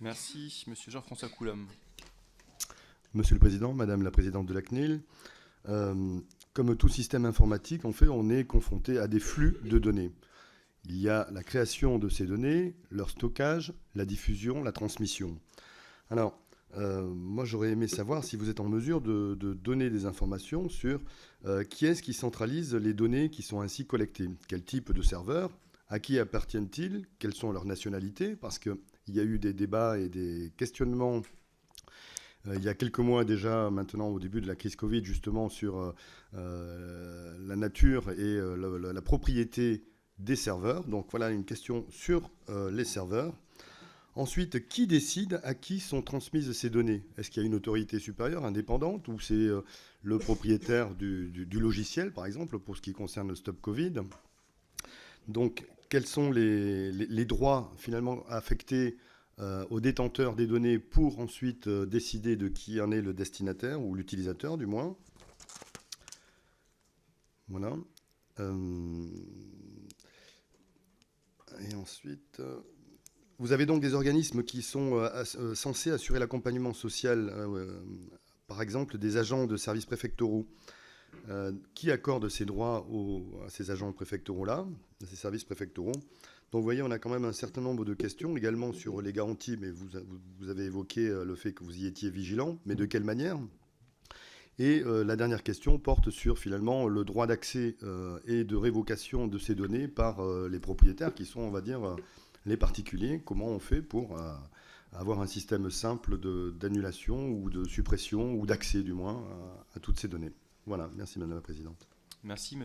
Merci, Monsieur Jean-François Coulombe. Monsieur le Président, Madame la Présidente de la CNIL, comme tout système informatique, en fait, on est confronté à des flux de données. Il y a la création de ces données, leur stockage, la diffusion, la transmission. Alors, moi, j'aurais aimé savoir si vous êtes en mesure de donner des informations sur qui est-ce qui centralise les données qui sont ainsi collectées. Quel type de serveurs? À qui appartiennent-ils? Quelles sont leurs nationalités? Parce qu'il y a eu des débats et des questionnements il y a quelques mois déjà, maintenant au début de la crise Covid, justement sur la nature et la propriété des serveurs. Donc voilà une question sur les serveurs. Ensuite, qui décide à qui sont transmises ces données? Est-ce qu'il y a une autorité supérieure, indépendante, ou c'est le propriétaire du logiciel, par exemple, pour ce qui concerne le Stop Covid? Donc, quels sont les droits finalement affectés aux détenteurs des données pour ensuite décider de qui en est le destinataire, ou l'utilisateur du moins? Voilà. Et ensuite... Vous avez donc des organismes qui sont censés assurer l'accompagnement social, par exemple des agents de services préfectoraux, qui accordent ces droits à ces agents préfectoraux-là, à ces services préfectoraux. Donc vous voyez, on a quand même un certain nombre de questions, également sur les garanties, mais vous avez évoqué le fait que vous y étiez vigilant, mais de quelle manière? Et la dernière question porte sur finalement le droit d'accès et de révocation de ces données par les propriétaires qui sont, on va dire, les particuliers. Comment on fait pour avoir un système simple d'annulation ou de suppression ou d'accès du moins à toutes ces données? Voilà, merci Madame la Présidente. Merci.